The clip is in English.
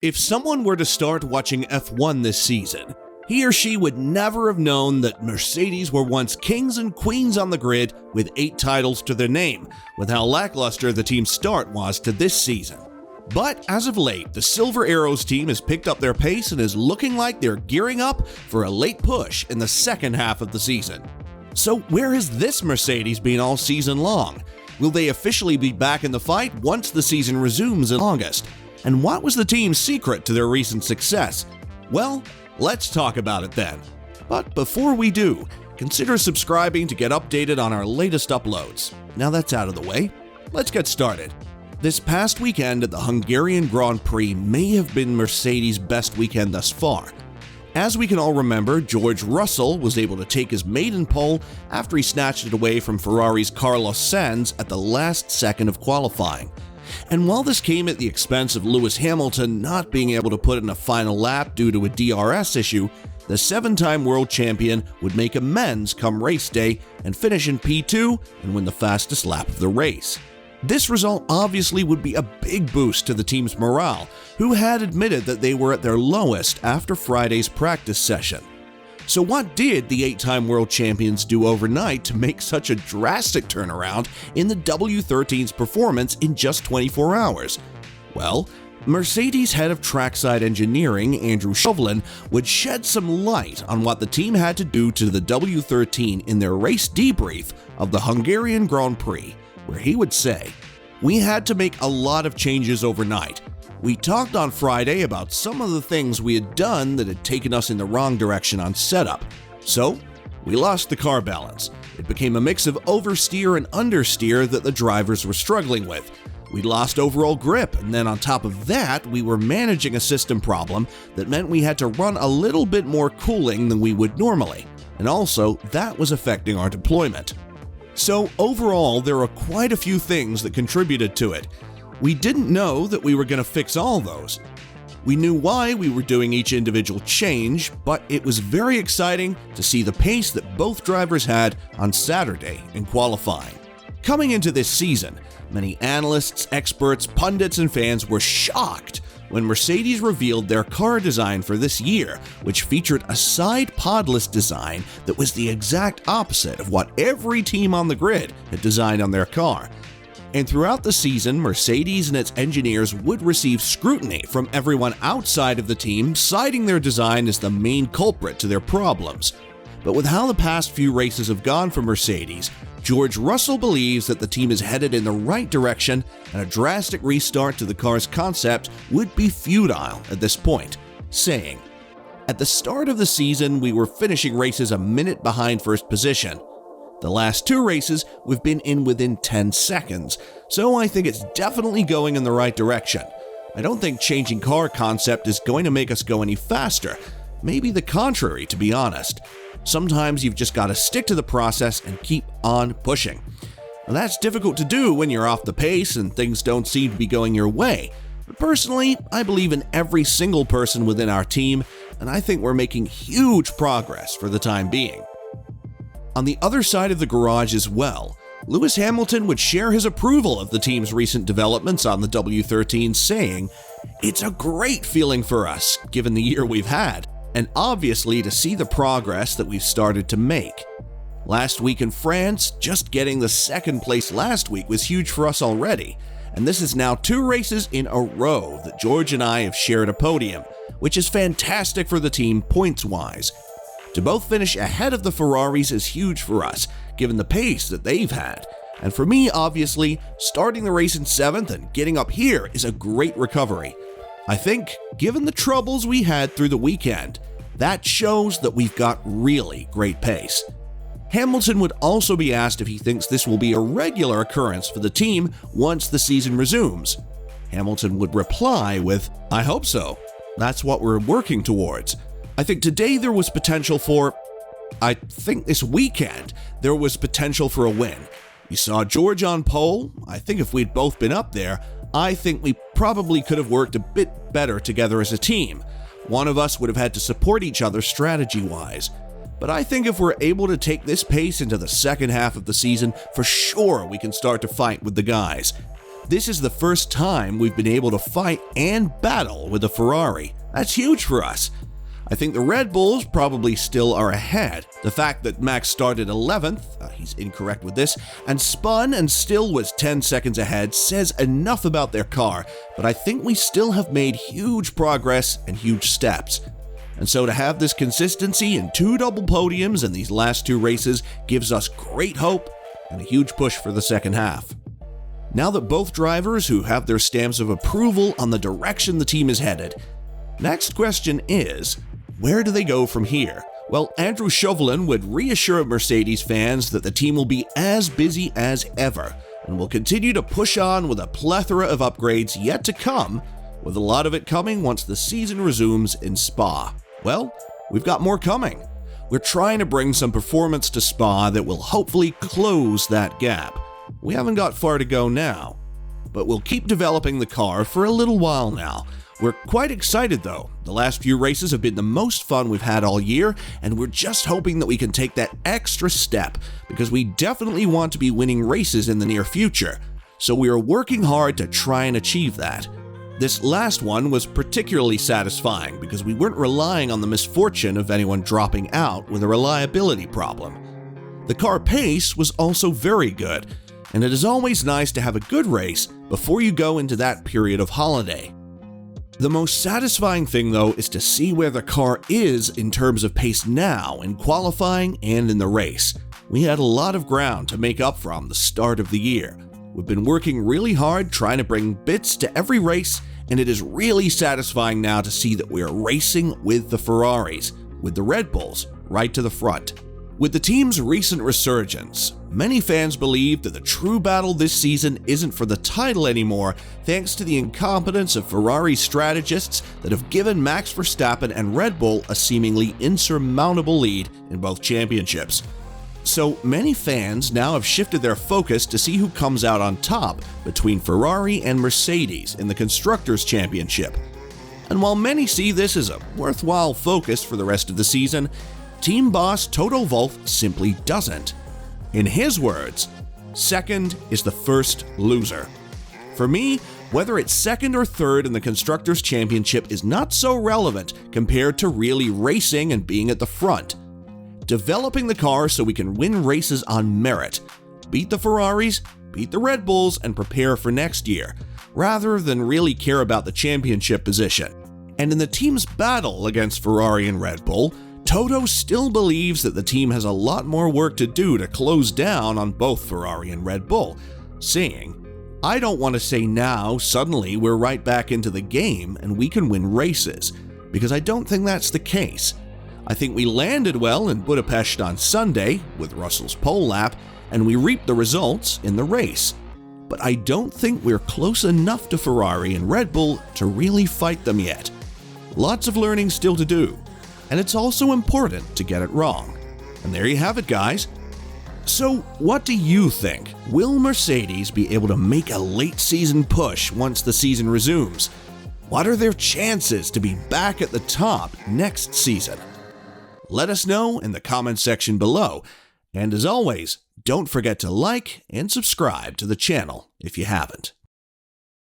If someone were to start watching F1 this season, he or she would never have known that Mercedes were once kings and queens on the grid with 8 titles to their name, with how lackluster the team's start was to this season. But as of late, the Silver Arrows team has picked up their pace and is looking like they're gearing up for a late push in the second half of the season. So where has this Mercedes been all season long? Will they officially be back in the fight once the season resumes in August? And what was the team's secret to their recent success? Well, let's talk about it then. But before we do, consider subscribing to get updated on our latest uploads. Now that's out of the way, let's get started. This past weekend at the Hungarian Grand Prix may have been Mercedes' best weekend thus far. As we can all remember, George Russell was able to take his maiden pole after he snatched it away from Ferrari's Carlos Sainz at the last second of qualifying. And while this came at the expense of Lewis Hamilton not being able to put in a final lap due to a DRS issue, the 7-time world champion would make amends come race day and finish in P2 and win the fastest lap of the race. This result obviously would be a big boost to the team's morale, who had admitted that they were at their lowest after Friday's practice session. So what did the 8-time world champions do overnight to make such a drastic turnaround in the W13's performance in just 24 hours? Well, Mercedes head of trackside engineering, Andrew Chauvelin, would shed some light on what the team had to do to the W13 in their race debrief of the Hungarian Grand Prix, where he would say, "We had to make a lot of changes overnight. We talked on Friday about some of the things we had done that had taken us in the wrong direction on setup. So, we lost the car balance. It became a mix of oversteer and understeer that the drivers were struggling with. We lost overall grip, and then on top of that, we were managing a system problem that meant we had to run a little bit more cooling than we would normally. And also, that was affecting our deployment." So overall, there are quite a few things that contributed to it. We didn't know that we were going to fix all those. We knew why we were doing each individual change, but it was very exciting to see the pace that both drivers had on Saturday in qualifying. Coming into this season, many analysts, experts, pundits, and fans were shocked when Mercedes revealed their car design for this year, which featured a side podless design that was the exact opposite of what every team on the grid had designed on their car. And throughout the season, Mercedes and its engineers would receive scrutiny from everyone outside of the team, citing their design as the main culprit to their problems. But with how the past few races have gone for Mercedes, George Russell believes that the team is headed in the right direction, and a drastic restart to the car's concept would be futile at this point, saying, "At the start of the season, we were finishing races a minute behind first position. The last 2 races, we've been in within 10 seconds, so I think it's definitely going in the right direction. I don't think changing car concept is going to make us go any faster. Maybe the contrary, to be honest. Sometimes you've just got to stick to the process and keep on pushing. Now, that's difficult to do when you're off the pace and things don't seem to be going your way. But personally, I believe in every single person within our team, and I think we're making huge progress for the time being." On the other side of the garage as well, Lewis Hamilton would share his approval of the team's recent developments on the W13, saying, "It's a great feeling for us, given the year we've had, and obviously to see the progress that we've started to make. Last week in France, just getting the second place last week was huge for us already, and this is now 2 races in a row that George and I have shared a podium, which is fantastic for the team points-wise. To both finish ahead of the Ferraris is huge for us, given the pace that they've had. And for me, obviously, starting the race in 7th and getting up here is a great recovery. I think, given the troubles we had through the weekend, that shows that we've got really great pace." Hamilton would also be asked if he thinks this will be a regular occurrence for the team once the season resumes. Hamilton would reply with, "I hope so. That's what we're working towards. I think today there was potential for... I think this weekend there was potential for a win. You saw George on pole. I think if we'd both been up there, I think we probably could have worked a bit better together as a team. One of us would have had to support each other strategy-wise. But I think if we're able to take this pace into the second half of the season, for sure we can start to fight with the guys. This is the first time we've been able to fight and battle with a Ferrari. That's huge for us. I think the Red Bulls probably still are ahead. The fact that Max started 11th, he's incorrect with this, and spun and still was 10 seconds ahead says enough about their car, but I think we still have made huge progress and huge steps. And so to have this consistency and 2 double podiums in these last 2 races gives us great hope and a huge push for the second half. Now that both drivers who have their stamps of approval on the direction the team is headed, next question is, where do they go from here? Well, Andrew Chauvelin would reassure Mercedes fans that the team will be as busy as ever and will continue to push on with a plethora of upgrades yet to come, with a lot of it coming once the season resumes in Spa. Well, we've got more coming. We're trying to bring some performance to Spa that will hopefully close that gap. We haven't got far to go now, but we'll keep developing the car for a little while now. We're quite excited though. The last few races have been the most fun we've had all year, and we're just hoping that we can take that extra step because we definitely want to be winning races in the near future. So we are working hard to try and achieve that. This last one was particularly satisfying because we weren't relying on the misfortune of anyone dropping out with a reliability problem. The car pace was also very good, and it is always nice to have a good race before you go into that period of holiday. The most satisfying thing though is to see where the car is in terms of pace now in qualifying and in the race. We had a lot of ground to make up from the start of the year. We've been working really hard trying to bring bits to every race, and it is really satisfying now to see that we are racing with the Ferraris, with the Red Bulls right to the front. With the team's recent resurgence, many fans believe that the true battle this season isn't for the title anymore, thanks to the incompetence of Ferrari strategists that have given Max Verstappen and Red Bull a seemingly insurmountable lead in both championships. So many fans now have shifted their focus to see who comes out on top between Ferrari and Mercedes in the Constructors' Championship. And while many see this as a worthwhile focus for the rest of the season, team boss Toto Wolff simply doesn't. In his words, second is the first loser. For me, whether it's second or third in the Constructors' Championship is not so relevant compared to really racing and being at the front. Developing the car so we can win races on merit, beat the Ferraris, beat the Red Bulls, and prepare for next year, rather than really care about the championship position. And in the team's battle against Ferrari and Red Bull, Toto still believes that the team has a lot more work to do to close down on both Ferrari and Red Bull, saying, "I don't want to say now suddenly we're right back into the game and we can win races, because I don't think that's the case. I think we landed well in Budapest on Sunday with Russell's pole lap, and we reaped the results in the race. But I don't think we're close enough to Ferrari and Red Bull to really fight them yet. Lots of learning still to do, and it's also important to get it wrong." And there you have it, guys. So what do you think? Will Mercedes be able to make a late season push once the season resumes? What are their chances to be back at the top next season? Let us know in the comment section below, and as always, don't forget to like and subscribe to the channel if you haven't.